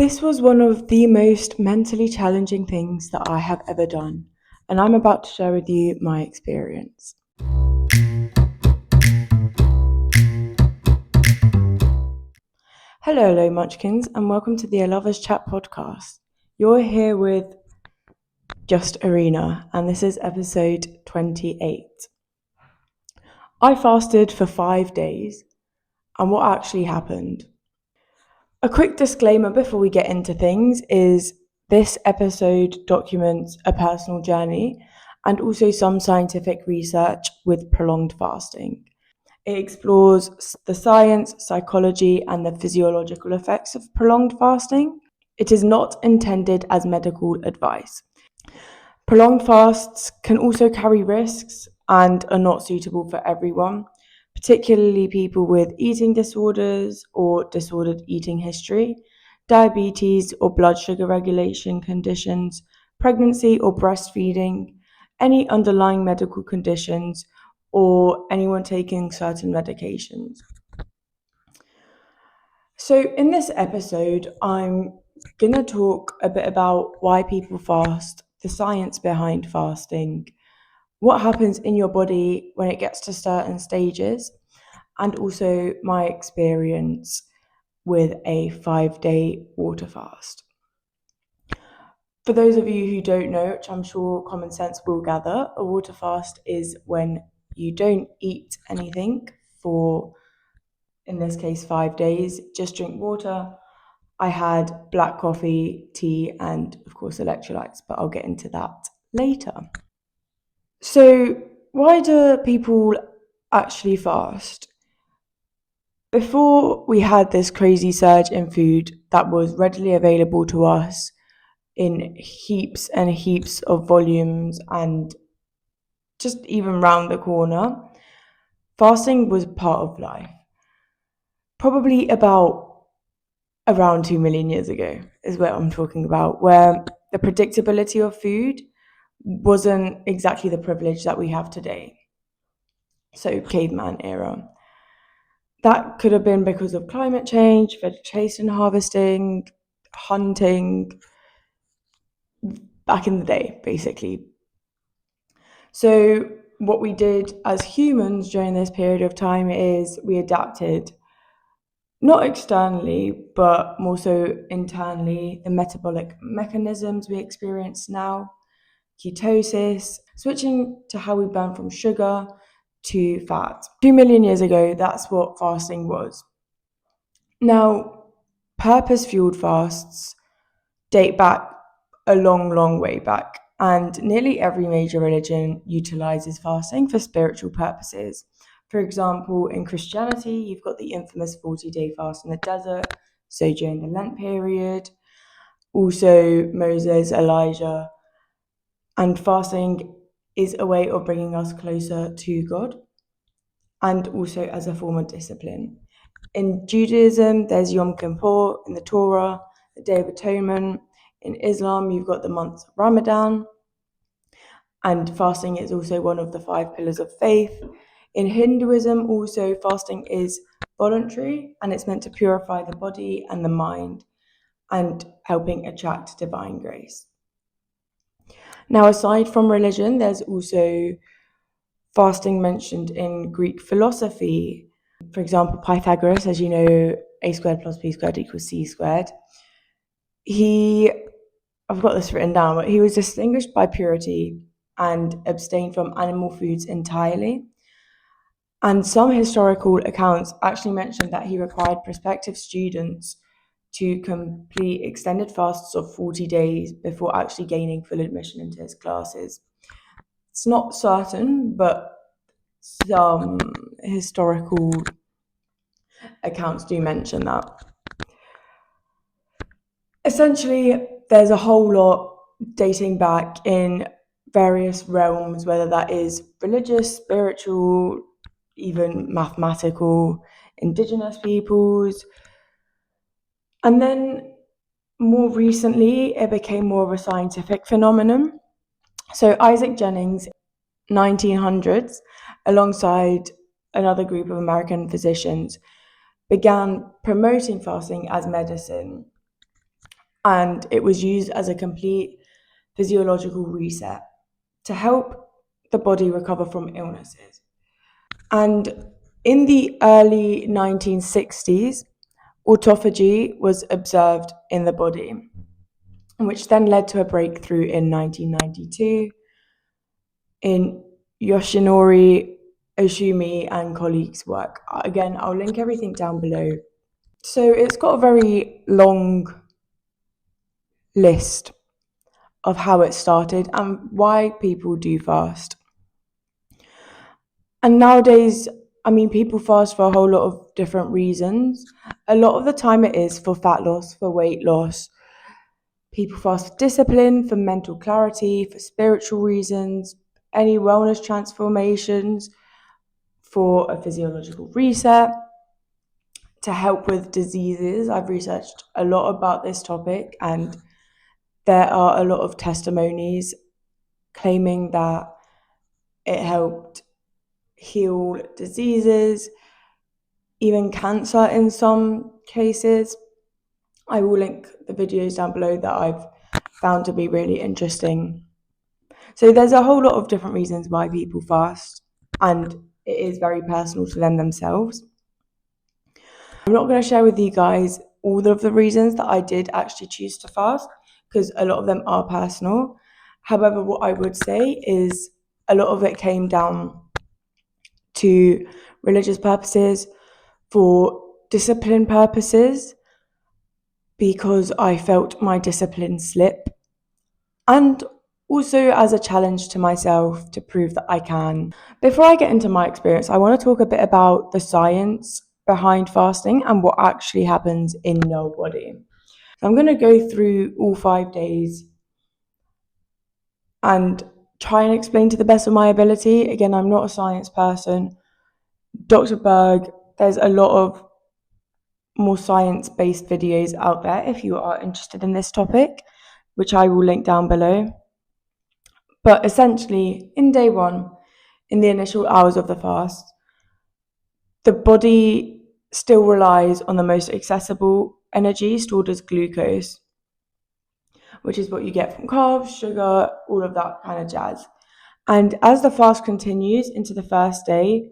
This was one of the most mentally challenging things that I have ever done, and I'm about to share with you my experience. Hello, Munchkins, and welcome to the Alova's Chat podcast. You're here with Just Arena, and this is episode 28. I fasted for 5 days, and what actually happened? A quick disclaimer before we get into things is this episode documents a personal journey and also some scientific research with prolonged fasting. It explores the science, psychology, and the physiological effects of prolonged fasting. It is not intended as medical advice. Prolonged fasts can also carry risks and are not suitable for everyone, particularly people with eating disorders or disordered eating history, diabetes or blood sugar regulation conditions, pregnancy or breastfeeding, any underlying medical conditions, or anyone taking certain medications. So, in this episode, I'm going to talk a bit about why people fast, the science behind fasting, what happens in your body when it gets to certain stages, and also my experience with a 5-day water fast. For those of you who don't know, which I'm sure common sense will gather, a water fast is when you don't eat anything for, in this case, 5 days, just drink water. I had black coffee, tea, and of course electrolytes, but I'll get into that later. So, why do people actually fast? Before we had this crazy surge in food that was readily available to us in heaps and heaps of volumes and just even round the corner, fasting was part of life. Probably around 2 million years ago is what I'm talking about, where the predictability of food wasn't exactly the privilege that we have today. So, caveman era. That could have been because of climate change, vegetation harvesting, hunting, back in the day, basically. So, what we did as humans during this period of time is we adapted, not externally, but more so internally, the metabolic mechanisms we experience now, ketosis, switching to how we burn from sugar to fat. 2 million years ago, that's what fasting was. Now, purpose-fueled fasts date back a long way back, and nearly every major religion utilizes fasting for spiritual purposes. For example, in Christianity, you've got the infamous 40-day fast in the desert, so during the Lent period. Also, Moses, Elijah, and fasting is a way of bringing us closer to God, and also as a form of discipline. In Judaism, there's Yom Kippur in the Torah, the Day of Atonement. In Islam, you've got the month of Ramadan, and fasting is also one of the 5 pillars of faith. In Hinduism, also, fasting is voluntary, and it's meant to purify the body and the mind, and helping attract divine grace. Now, aside from religion, there's also fasting mentioned in Greek philosophy. For example, Pythagoras, as you know, a squared plus b squared equals c squared. I've got this written down, but he was distinguished by purity and abstained from animal foods entirely. And some historical accounts actually mention that he required prospective students to complete extended fasts of 40 days before actually gaining full admission into his classes. It's not certain, but some historical accounts do mention that. Essentially, there's a whole lot dating back in various realms, whether that is religious, spiritual, even mathematical, indigenous peoples. And then more recently, it became more of a scientific phenomenon. So Isaac Jennings, 1900s, alongside another group of American physicians, began promoting fasting as medicine. and it was used as a complete physiological reset to help the body recover from illnesses. And in the early 1960s, autophagy was observed in the body, which then led to a breakthrough in 1992 in Yoshinori Oshumi and colleagues' work. Again, I'll link everything down below. So it's got a very long list of how it started and why people do fast. And nowadays, people fast for a whole lot of different reasons. A lot of the time it is for fat loss, for weight loss. People fast for discipline, for mental clarity, for spiritual reasons, any wellness transformations, for a physiological reset, to help with diseases. I've researched a lot about this topic, and there are a lot of testimonies claiming that it helped heal diseases, even cancer in some cases. I will link the videos down below that I've found to be really interesting. So there's a whole lot of different reasons why people fast, and it is very personal to them themselves. I'm not going to share with you guys all of the reasons that I did actually choose to fast, because a lot of them are personal. However, what I would say is a lot of it came down to religious purposes, for discipline purposes, because I felt my discipline slip, and also as a challenge to myself to prove that I can. Before I get into my experience, I want to talk a bit about the science behind fasting and what actually happens in your body. So I'm going to go through all 5 days and try and explain to the best of my ability. Again, I'm not a science person. Dr. Berg, there's a lot of more science-based videos out there if you are interested in this topic, which I will link down below. But essentially, in day 1, in the initial hours of the fast, the body still relies on the most accessible energy stored as glucose, which is what you get from carbs, sugar, all of that kind of jazz. And as the fast continues into the first day,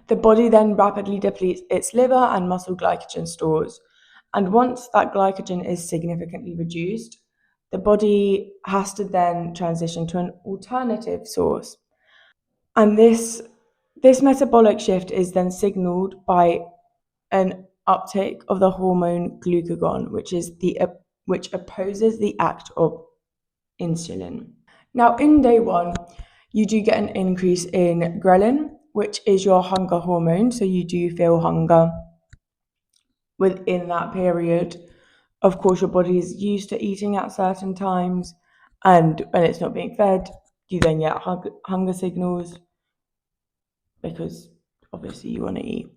the body then rapidly depletes its liver and muscle glycogen stores. And once that glycogen is significantly reduced, the body has to then transition to an alternative source. And this metabolic shift is then signaled by an uptake of the hormone glucagon, which opposes the act of insulin. Now, in day 1, you do get an increase in ghrelin, which is your hunger hormone, so you do feel hunger within that period. Of course, your body is used to eating at certain times, and when it's not being fed, you then get hunger signals because obviously you want to eat.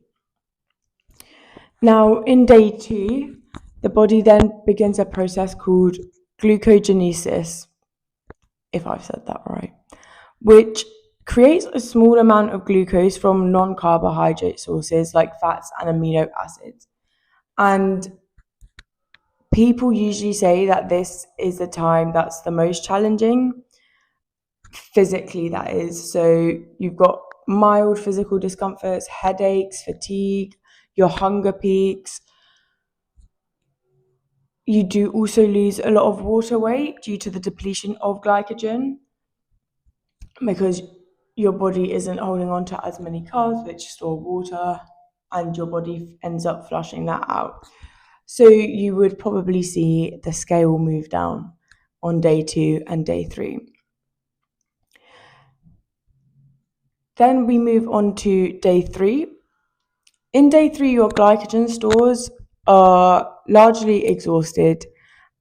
Now, in day 2, the body then begins a process called glucogenesis, if I've said that right, which creates a small amount of glucose from non-carbohydrate sources like fats and amino acids. And people usually say that this is the time that's the most challenging, physically that is. So you've got mild physical discomforts, headaches, fatigue, your hunger peaks. You do also lose a lot of water weight due to the depletion of glycogen, because your body isn't holding on to as many carbs which store water, and your body ends up flushing that out. So you would probably see the scale move down on day 2 and day 3. Then we move on to day 3. In day 3, your glycogen stores are largely exhausted,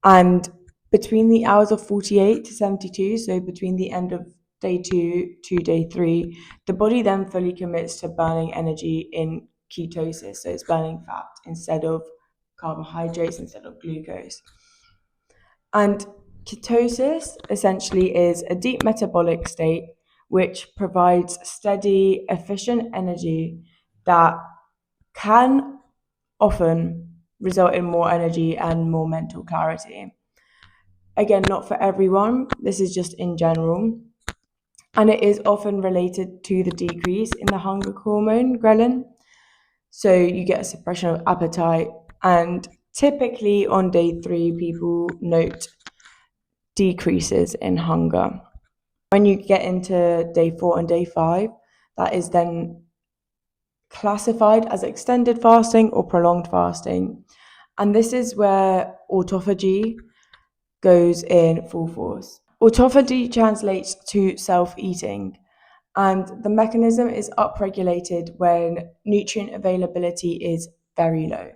and between the hours of 48 to 72, so between the end of day 2 to day 3, the body then fully commits to burning energy in ketosis, so it's burning fat instead of carbohydrates, instead of glucose. And ketosis essentially is a deep metabolic state which provides steady, efficient energy that can often result in more energy and more mental clarity. Again, not for everyone, this is just in general. And it is often related to the decrease in the hunger hormone, ghrelin. So you get a suppression of appetite, and typically on day 3, people note decreases in hunger. When you get into day 4 and day 5, that is then classified as extended fasting or prolonged fasting. And this is where autophagy goes in full force. Autophagy translates to self-eating, and the mechanism is upregulated when nutrient availability is very low.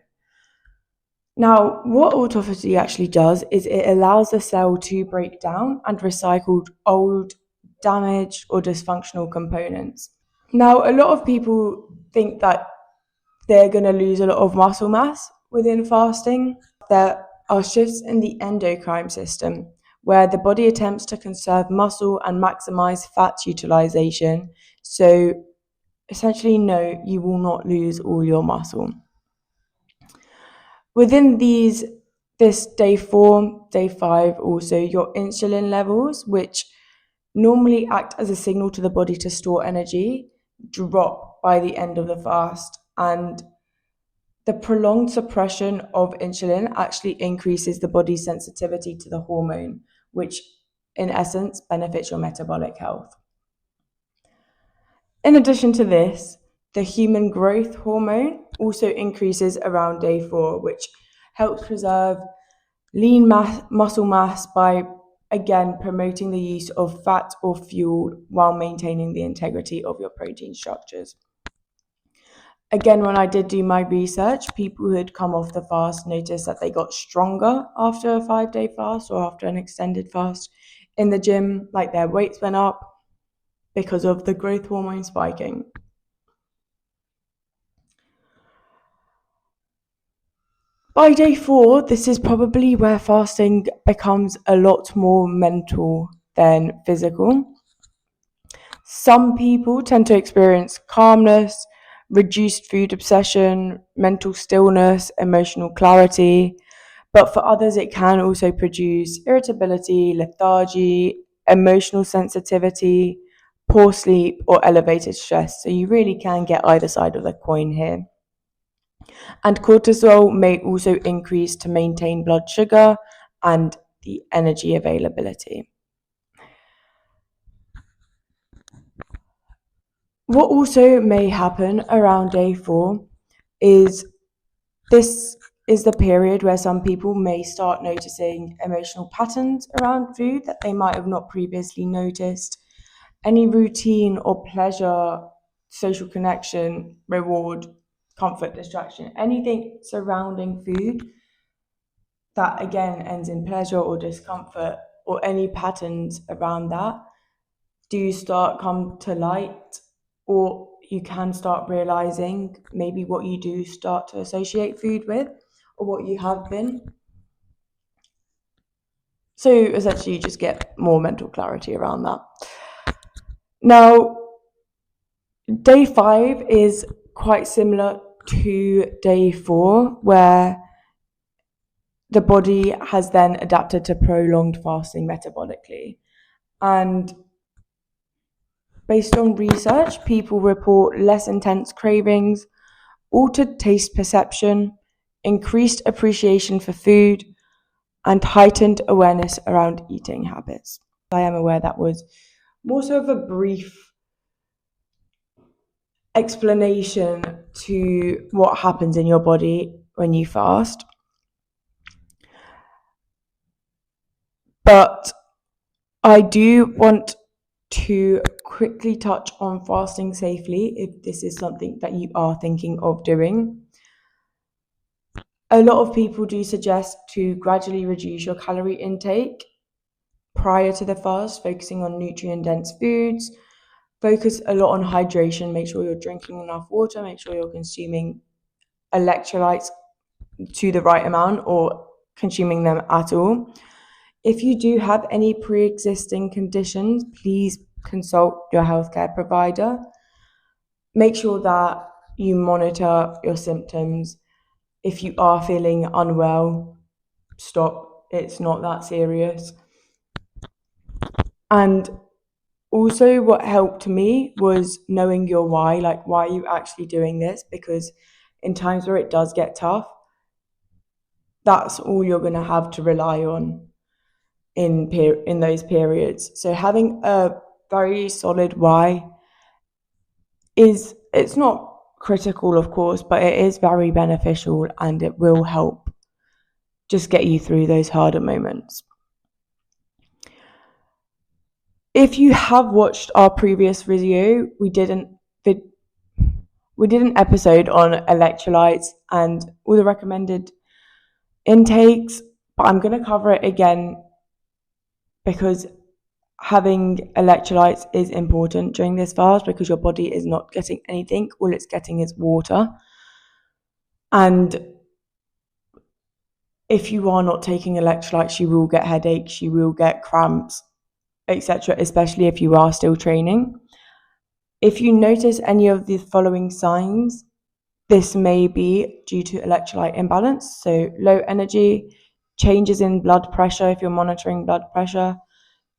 Now, what autophagy actually does is it allows the cell to break down and recycle old, damaged, or dysfunctional components. Now, a lot of people think that they're going to lose a lot of muscle mass within fasting. There are shifts in the endocrine system where the body attempts to conserve muscle and maximize fat utilization. So essentially, no, you will not lose all your muscle. Within this day 4, day 5, also your insulin levels, which normally act as a signal to the body to store energy, drop by the end of the fast. And the prolonged suppression of insulin actually increases the body's sensitivity to the hormone, which in essence benefits your metabolic health. In addition to this, the human growth hormone also increases around day 4, which helps preserve lean muscle mass by, again, promoting the use of fat or fuel while maintaining the integrity of your protein structures. Again, when I did do my research, people who had come off the fast noticed that they got stronger after a 5-day fast or after an extended fast in the gym, like their weights went up because of the growth hormone spiking. By day 4, this is probably where fasting becomes a lot more mental than physical. Some people tend to experience calmness, reduced food obsession, mental stillness, emotional clarity, but for others it can also produce irritability, lethargy, emotional sensitivity, poor sleep, or elevated stress. So you really can get either side of the coin here. And cortisol may also increase to maintain blood sugar and the energy availability. What also may happen around day 4 is this is the period where some people may start noticing emotional patterns around food that they might have not previously noticed. Any routine or pleasure, social connection, reward, comfort, distraction, anything surrounding food that again ends in pleasure or discomfort, or any patterns around that do start come to light, or you can start realizing maybe what you do start to associate food with or what you have been. So essentially you just get more mental clarity around that. Now, day 5 is quite similar to day 4, where the body has then adapted to prolonged fasting metabolically. And based on research, people report less intense cravings, altered taste perception, increased appreciation for food, and heightened awareness around eating habits. I am aware that was more so of a brief explanation to what happens in your body when you fast. But I do want to quickly touch on fasting safely if this is something that you are thinking of doing. A lot of people do suggest to gradually reduce your calorie intake prior to the fast, focusing on nutrient-dense foods. Focus a lot on hydration. Make sure you're drinking enough water. Make sure you're consuming electrolytes to the right amount or consuming them at all. If you do have any pre-existing conditions, please consult your healthcare provider. Make sure that you monitor your symptoms if you are feeling unwell, stop. It's not that serious. And also, what helped me was knowing your why. Like, why are you actually doing this? Because in times where it does get tough, that's all you're going to have to rely on in those periods. So having a very solid why it's not critical, of course, but it is very beneficial, and it will help just get you through those harder moments. If you have watched our previous video, we did an episode on electrolytes and all the recommended intakes, but I'm going to cover it again because having electrolytes is important during this fast, because your body is not getting anything. All it's getting is water. And if you are not taking electrolytes, you will get headaches, you will get cramps, etc., especially if you are still training. If you notice any of the following signs, this may be due to electrolyte imbalance. So low energy, changes in blood pressure if you're monitoring blood pressure,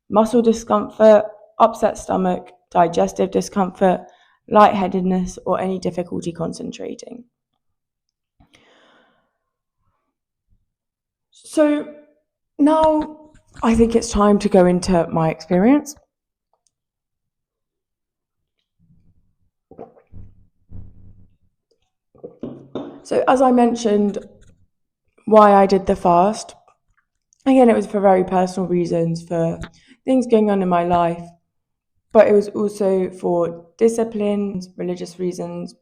muscle discomfort, upset stomach, digestive discomfort, lightheadedness, or any difficulty concentrating. So now I think it's time to go into my experience. So as I mentioned, why I did the fast, again, it was for very personal reasons, for things going on in my life, but it was also for discipline, religious reasons,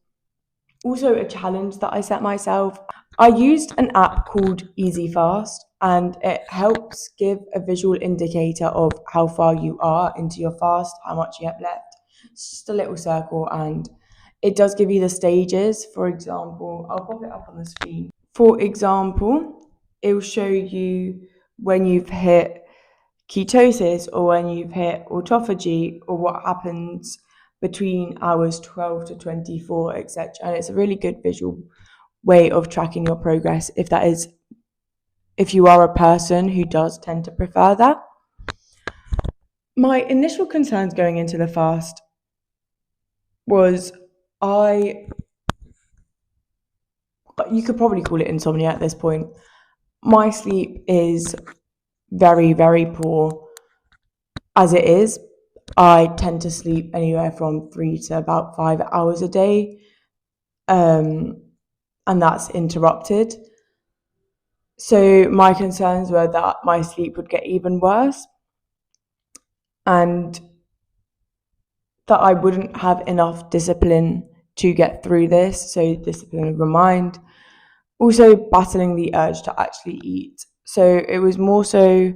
also a challenge that I set myself. I used an app called Easy Fast, and it helps give a visual indicator of how far you are into your fast, how much you have left. It's just a little circle, and it does give you the stages. For example, I'll pop it up on the screen. For example, it will show you when you've hit ketosis or when you've hit autophagy, or what happens between hours 12 to 24, etc. And it's a really good visual way of tracking your progress if you are a person who does tend to prefer that. My initial concerns going into the fast was you could probably call it insomnia at this point. My sleep is very, very poor as it is. I tend to sleep anywhere from 3 to about 5 hours a day, and that's interrupted. So my concerns were that my sleep would get even worse, and that I wouldn't have enough discipline to get through this. So discipline of the mind, also battling the urge to actually eat. So it was more so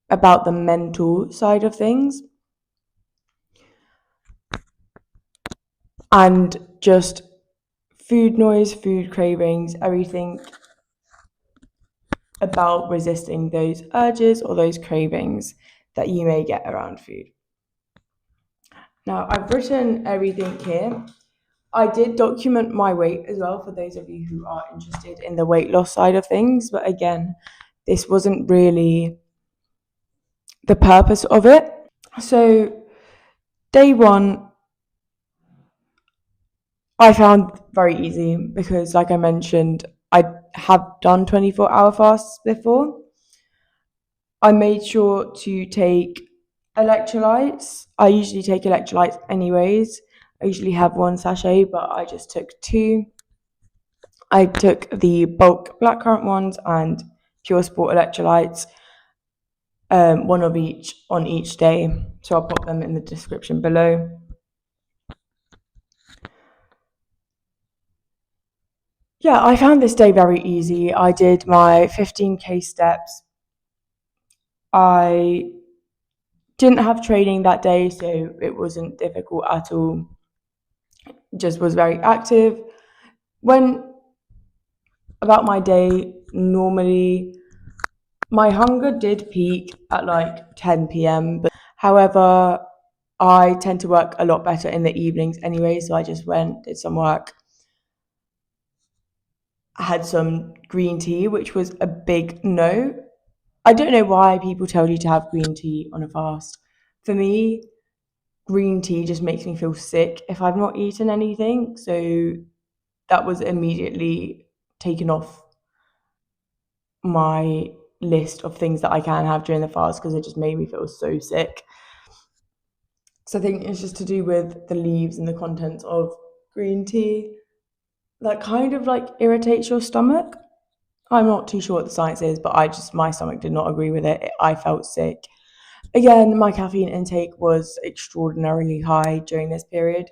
about the mental side of things, and just food noise, food cravings, everything about resisting those urges or those cravings that you may get around food. Now, I've written everything here. I did document my weight as well for those of you who are interested in the weight loss side of things, but again, this wasn't really the purpose of it. So, day one, I found very easy because, like I mentioned, I have done 24-hour fasts before. I made sure to take electrolytes. I usually take electrolytes anyways. I usually have one sachet, but I just took two. I took the bulk blackcurrant ones and pure sport electrolytes, one of each on each day. So I'll pop them in the description below. Yeah, I found this day very easy. I did my 15k steps. I didn't have training that day, so it wasn't difficult at all. Just was very active. When about my day, normally my hunger did peak at like 10 p.m. But however, I tend to work a lot better in the evenings anyway, so I just went, did some work. had some green tea, which was a big no. I don't know why people tell you to have green tea on a fast. For me, green tea just makes me feel sick if I've not eaten anything. So that was immediately taken off my list of things that I can have during the fast because it just made me feel so sick. So I think it's just to do with the leaves and the contents of green tea that kind of like irritates your stomach. I'm not too sure what the science is, but my stomach did not agree with it. I felt sick. Again, my caffeine intake was extraordinarily high during this period,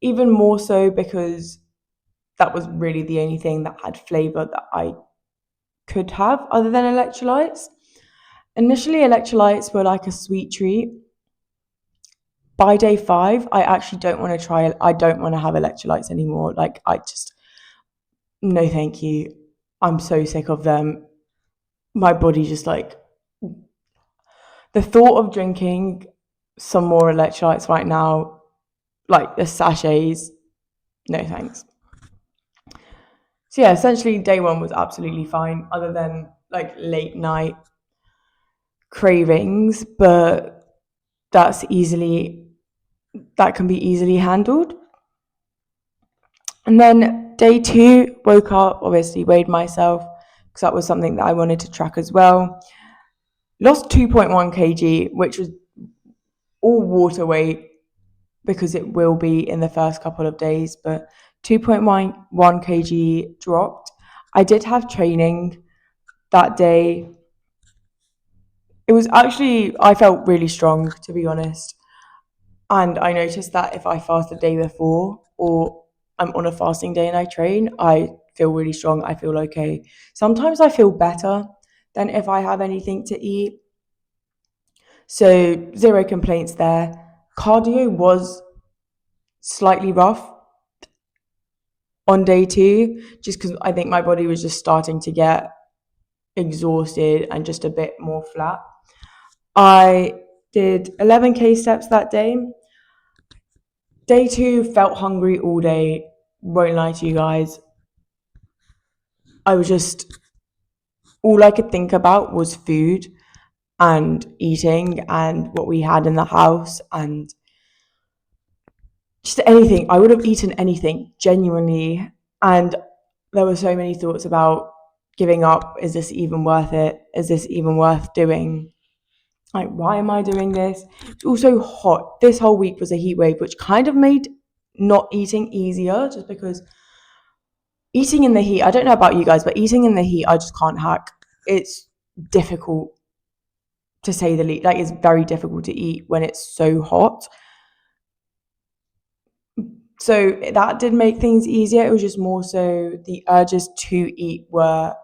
even more so because that was really the only thing that had flavour that I could have other than electrolytes. Initially, electrolytes were like a sweet treat. By day 5, I actually don't want to try. I don't want to have electrolytes anymore. Like no, thank you. I'm so sick of them. My body just like the thought of drinking some more electrolytes right now, like the sachets. No thanks. So yeah, essentially day 1 was absolutely fine, other than like late night cravings, but that can be easily handled. And then day 2, woke up, obviously weighed myself because that was something that I wanted to track as well. Lost 2.1 kg, which was all water weight because it will be in the first couple of days, but 2.1 kg dropped. I did have training that day. It was actually, I felt really strong, to be honest. And I noticed that if I fast the day before or I'm on a fasting day and I train, I feel really strong. I feel okay. Sometimes I feel better than if I have anything to eat. So, zero complaints there. Cardio was slightly rough on day 2, just because I think my body was just starting to get exhausted and just a bit more flat. I did 11k steps that day. Day 2, felt hungry all day. Won't lie to you guys. All I could think about was food and eating and what we had in the house and just anything. I would have eaten anything, genuinely. And there were so many thoughts about giving up. Is this even worth it? Is this even worth doing? Like, why am I doing this? It's also hot. This whole week was a heat wave, which kind of made not eating easier, just because eating in the heat, I don't know about you guys, but eating in the heat, I just can't hack. It's difficult, to say the least. Like, it's very difficult to eat when it's so hot. So that did make things easier. It was just more so the urges to eat were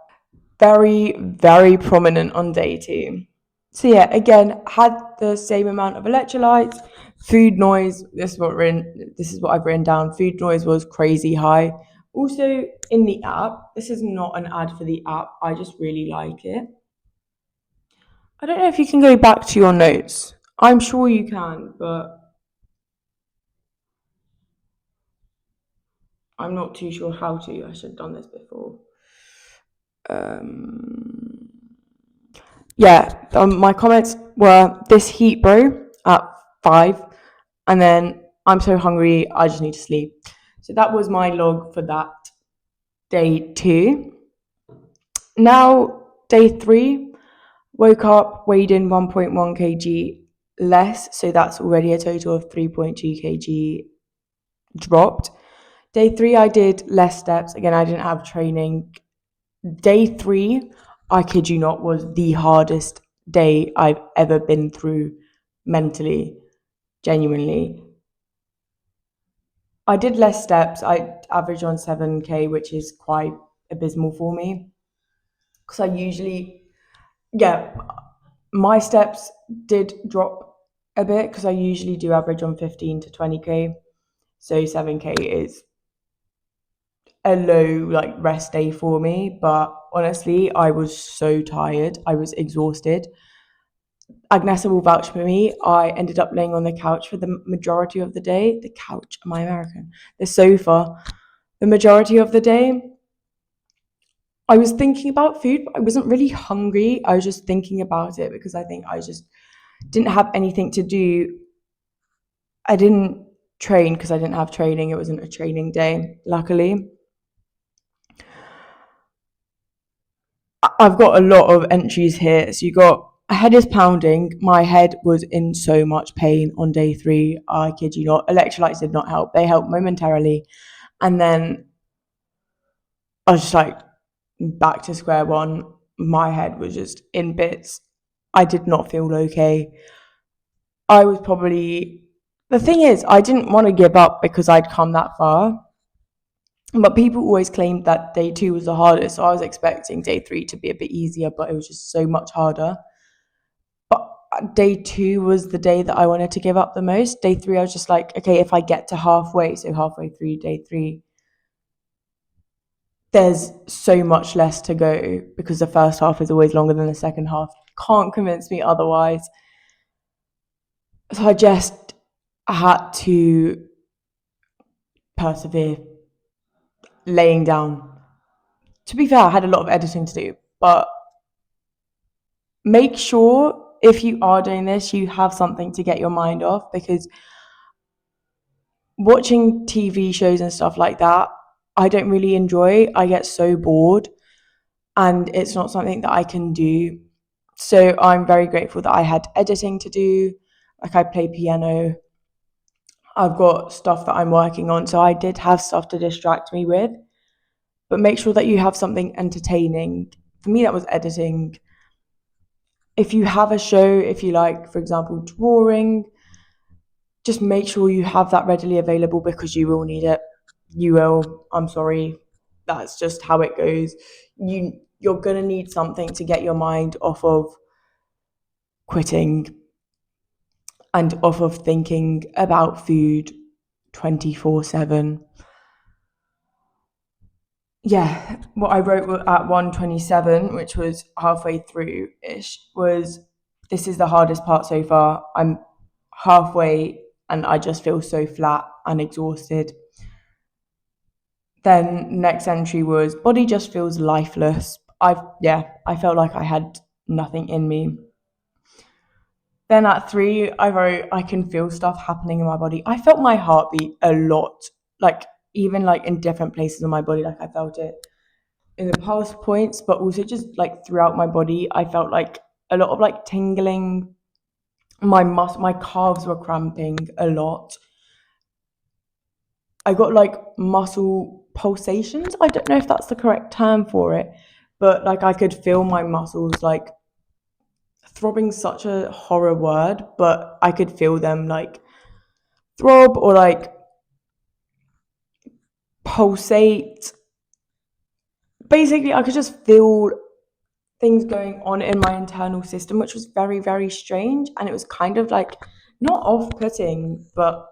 very, very prominent on day 2. So yeah, again, had the same amount of electrolytes. Food noise, this is what I've written down. Food noise was crazy high. Also in the app, this is not an ad for the app. I just really like it. I don't know if you can go back to your notes. I'm sure you can, but I'm not too sure how to. I should have done this before. My comments were this heat, bro, at 5, and then I'm so hungry, I just need to sleep. So that was my log for that day 2. Now, day 3, woke up, weighed in 1.1 kg less, so that's already a total of 3.2 kg dropped. Day 3, I did less steps. Again, I didn't have training. Day 3, I kid you not, was the hardest day I've ever been through mentally, genuinely. I did less steps. I averaged on 7k, which is quite abysmal for me. Because my steps did drop a bit because I usually do average on 15 to 20k. So 7k is a low like rest day for me, but honestly I was so tired, I was exhausted. Agnesa will vouch for me. I ended up laying on the couch for the majority of the day. The couch, am I American? The sofa, the majority of the day. I was thinking about food, but I wasn't really hungry. I was just thinking about it because I think I just didn't have anything to do. I didn't train because I didn't have training. It wasn't a training day, luckily. I've got a lot of entries here. So you got head is pounding. My head was in so much pain on day 3. I kid you not. Electrolytes did not help. They helped momentarily. And then I was just like back to square one. My head was just in bits. I did not feel okay. I was probably, the thing is, I didn't want to give up because I'd come that far. But people always claimed that day 2 was the hardest. So I was expecting day 3 to be a bit easier, but it was just so much harder. But day 2 was the day that I wanted to give up the most. Day 3, I was just like, okay, if I get to halfway, so halfway through day 3, there's so much less to go because the first half is always longer than the second half. Can't convince me otherwise. So I just had to persevere, laying down. To be fair, I had a lot of editing to do, but make sure if you are doing this, you have something to get your mind off, because watching TV shows and stuff like that, I don't really enjoy. I get so bored and it's not something that I can do. So I'm very grateful that I had editing to do. Like, I play piano. I've got stuff that I'm working on. So I did have stuff to distract me with. But make sure that you have something entertaining. For me, that was editing. If you have a show, if you like, for example, drawing, just make sure you have that readily available because you will need it. You will. I'm sorry. That's just how it goes. You're gonna need something to get your mind off of quitting and off of thinking about food 24/7. Yeah, what I wrote at 127, which was halfway through ish, was this is the hardest part so far. I'm halfway and I just feel so flat and exhausted. Then next entry was body just feels lifeless. I felt like I had nothing in me. Then at 3, I wrote I can feel stuff happening in my body. I felt my heartbeat a lot, like even like in different places in my body. Like, I felt it in the pulse points, but also just like throughout my body. I felt like a lot of like tingling. My calves were cramping a lot. I got like muscle pulsations. I don't know if that's the correct term for it, but like I could feel my muscles like throbbing, such a horror word, but I could feel them like throb or like pulsate. Basically, I could just feel things going on in my internal system, which was very, very strange. And it was kind of like not off putting, but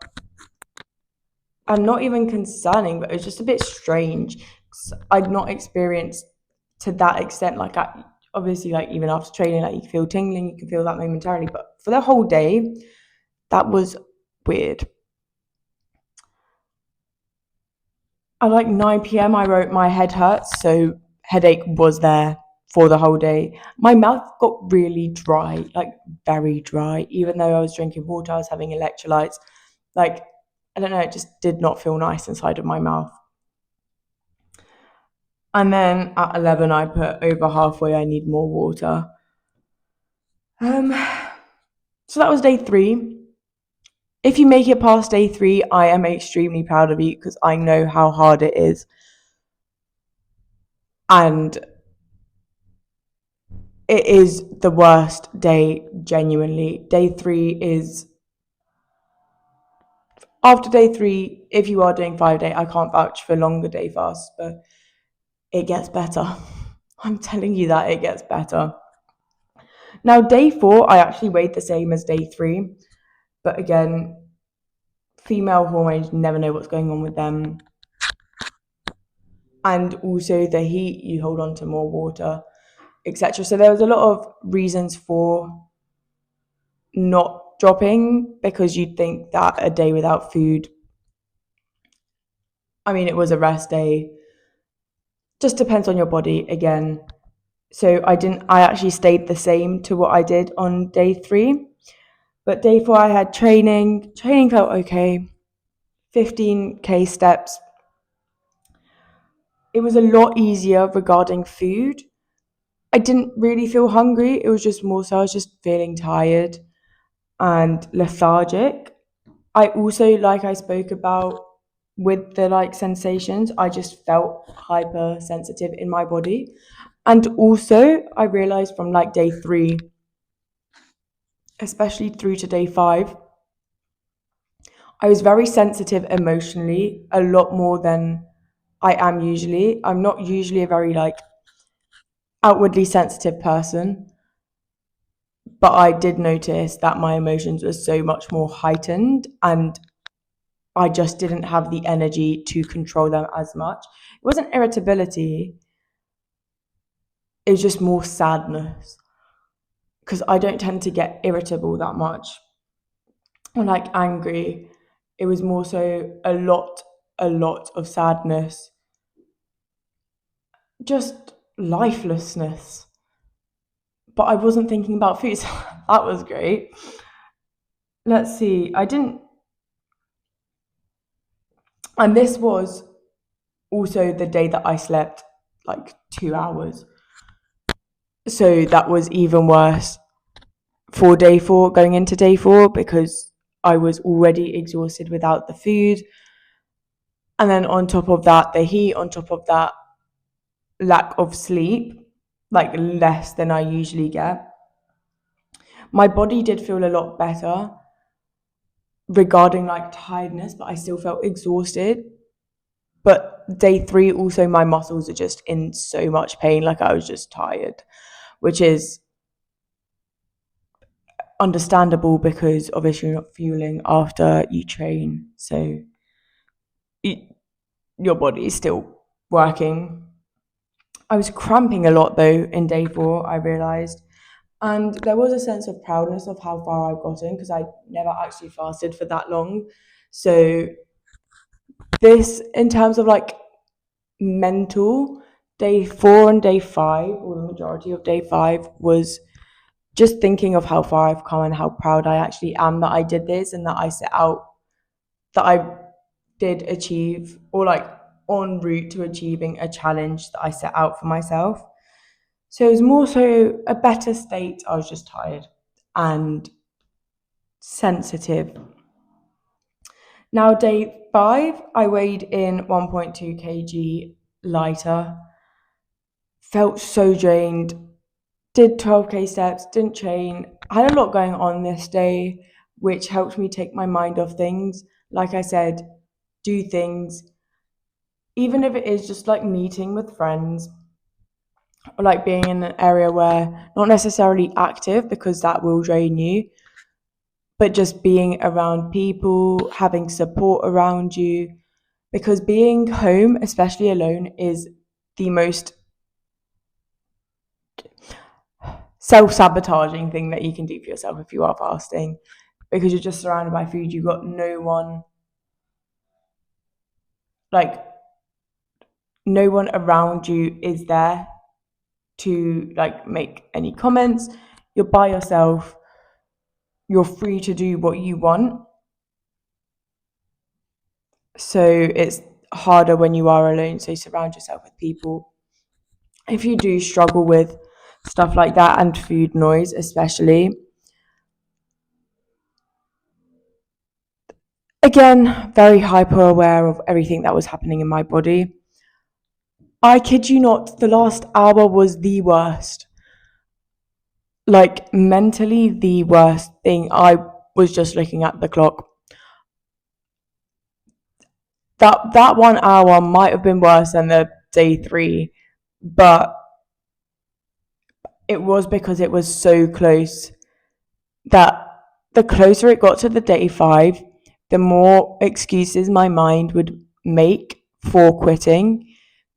and not even concerning, but it was just a bit strange. I'd not experienced to that extent. Like, obviously, like even after training, like you can feel tingling, you can feel that momentarily, but for the whole day, that was weird. At like 9 p.m., I wrote my head hurts, so headache was there for the whole day. My mouth got really dry, like very dry, even though I was drinking water, I was having electrolytes. Like, I don't know, it just did not feel nice inside of my mouth. And then at 11, I put over halfway, I need more water. Um, so that was day 3. If you make it past day 3, I am extremely proud of you because I know how hard it is. And it is the worst day, genuinely. Day 3 is, after day 3, if you are doing 5-day, I can't vouch for longer day fasts, but it gets better. I'm telling you that it gets better. Now, day 4, I actually weighed the same as day 3, but again, female hormones, never know what's going on with them. And also the heat, you hold on to more water, etc. So there was a lot of reasons for not dropping, because you'd think that a day without food, I mean, it was a rest day, just depends on your body again. So I actually stayed the same to what I did on day 3. But day 4 I had training. Training felt okay. 15k steps. It was a lot easier regarding food. I didn't really feel hungry. It was just more so I was just feeling tired and lethargic. I also, like I spoke about with the like sensations, I just felt hypersensitive in my body. And also, I realized from like day 3, especially through to day 5, I was very sensitive emotionally, a lot more than I am usually. I'm not usually a very like outwardly sensitive person, but I did notice that my emotions were so much more heightened, and I just didn't have the energy to control them as much. It wasn't irritability, it was just more sadness, because I don't tend to get irritable that much or like angry. It was more so a lot of sadness, just lifelessness. But I wasn't thinking about food, so that was great. Let's see, I didn't, and this was also the day that I slept like 2 hours. So that was even worse for day 4, going into day 4, because I was already exhausted without the food. And then on top of that, the heat, on top of that, lack of sleep, like less than I usually get. My body did feel a lot better regarding like tiredness, but I still felt exhausted. But day 3, also, my muscles are just in so much pain, like I was just tired, which is understandable because obviously you're not fueling after you train. So your body is still working. I was cramping a lot though in day 4, I realised. And there was a sense of proudness of how far I've gotten, because I never actually fasted for that long. So this, in terms of like mental, day 4 and day 5, or the majority of day 5, was just thinking of how far I've come and how proud I actually am that I did this and that I set out, that I did achieve, or like en route to achieving a challenge that I set out for myself. So it was more so a better state. I was just tired and sensitive. Now, day 5, I weighed in 1.2 kg lighter, felt so drained, did 12k steps, didn't train. I had a lot going on this day, which helped me take my mind off things. Like I said, do things, even if it is just like meeting with friends, or like being in an area where not necessarily active, because that will drain you, but just being around people, having support around you. Because being home, especially alone, is the most self-sabotaging thing that you can do for yourself if you are fasting, because you're just surrounded by food. You've got like no one around you is there to like make any comments. You're by yourself, you're free to do what you want. So it's harder when you are alone, so surround yourself with people. If you do struggle with stuff like that, and food noise especially, again, very hyper aware of everything that was happening in my body. I kid you not, the last hour was the worst. Like mentally the worst thing. I was just looking at the clock. That 1 hour might have been worse than the day 3, but it was because it was so close, that the closer it got to the day 5, the more excuses my mind would make for quitting,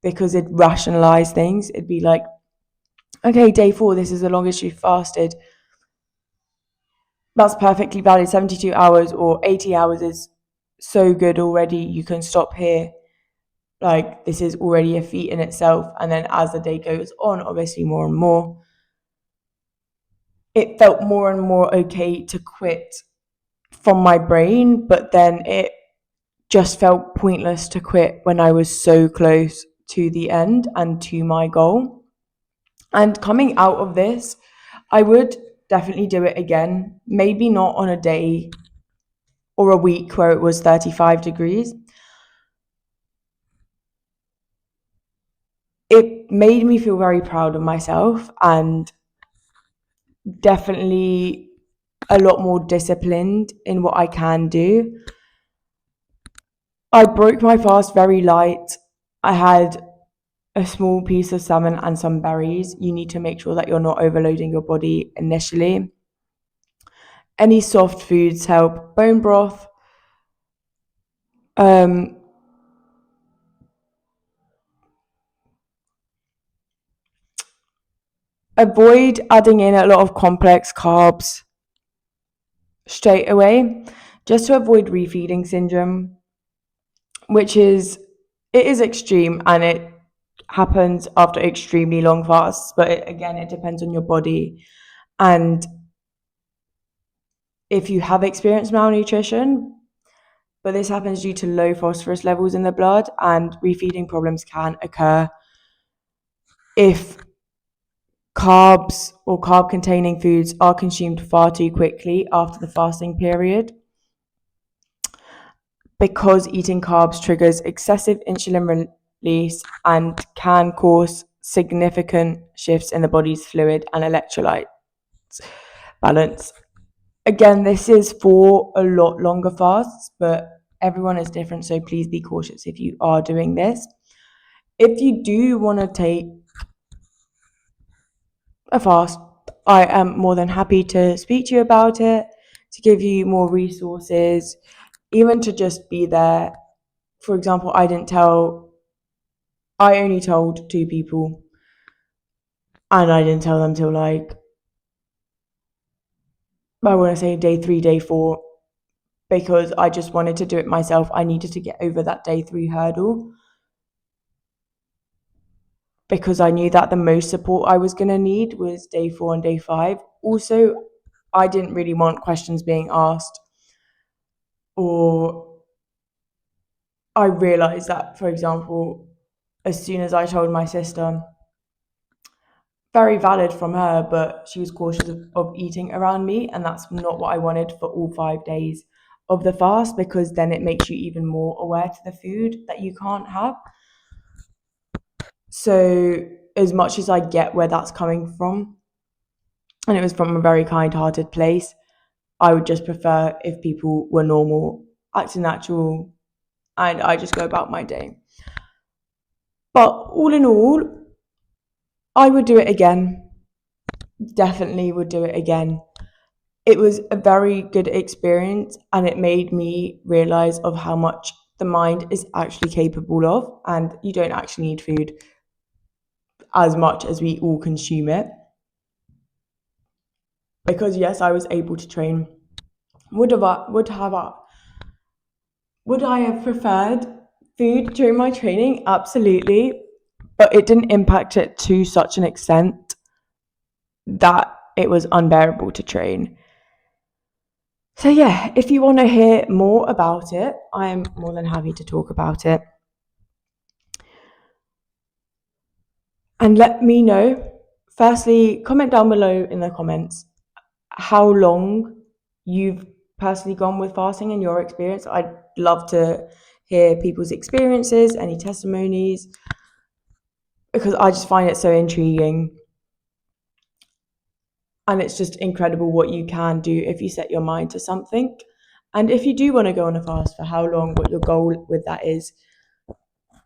because it'd rationalize things. It'd be like, okay, day 4, this is the longest you've fasted. That's perfectly valid. 72 hours or 80 hours is so good already. You can stop here. like this is already a feat in itself. And then as the day goes on, obviously more and more, it felt more and more okay to quit from my brain, but then it just felt pointless to quit when I was so close to the end and to my goal. And coming out of this, I would definitely do it again, maybe not on a day or a week where it was 35 degrees. It made me feel very proud of myself and definitely a lot more disciplined in what I can do. I broke my fast very light. I had a small piece of salmon and some berries. You need to make sure that you're not overloading your body initially. Any soft foods help. Bone broth. Um, Avoid adding in a lot of complex carbs straight away, just to avoid refeeding syndrome, which is it is extreme and it happens after extremely long fasts. But again, it depends on your body and if you have experienced malnutrition. But this happens due to low phosphorus levels in the blood, and refeeding problems can occur if carbs or carb containing foods are consumed far too quickly after the fasting period, because eating carbs triggers excessive insulin release and can cause significant shifts in the body's fluid and electrolyte balance. Again, this is for a lot longer fasts, but everyone is different, so please be cautious if you are doing this. If you do want to take a fast, I am more than happy to speak to you about it, to give you more resources, even to just be there. For example, I only told 2 people, and I didn't tell them till like, I want to say day 3, day 4, because I just wanted to do it myself. I needed to get over that day 3 hurdle because I knew that the most support I was going to need was day 4 and day 5. Also, I didn't really want questions being asked, or I realized that, for example, as soon as I told my sister, very valid from her, but she was cautious of eating around me, and that's not what I wanted for all 5 days of the fast, because then it makes you even more aware to the food that you can't have. So as much as I get where that's coming from, and it was from a very kind-hearted place, I would just prefer if people were normal, acting natural, and I just go about my day. But all in all, I would do it again. Definitely would do it again. It was a very good experience, and it made me realize of how much the mind is actually capable of, and you don't actually need food as much as we all consume it. Because yes, I was able to train. Would I have preferred food during my training? Absolutely, but it didn't impact it to such an extent that it was unbearable to train. So yeah, if you want to hear more about it, I am more than happy to talk about it. And let me know. Firstly, comment down below in the comments how long you've personally gone with fasting in your experience. I'd love to hear people's experiences, any testimonies, because I just find it so intriguing. And it's just incredible what you can do if you set your mind to something. And if you do want to go on a fast, for how long, what your goal with that is,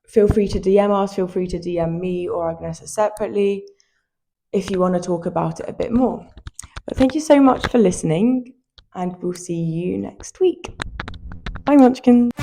feel free to DM us, feel free to DM me or Agnesa separately if you want to talk about it a bit more. But thank you so much for listening, and we'll see you next week. Bye, Munchkins.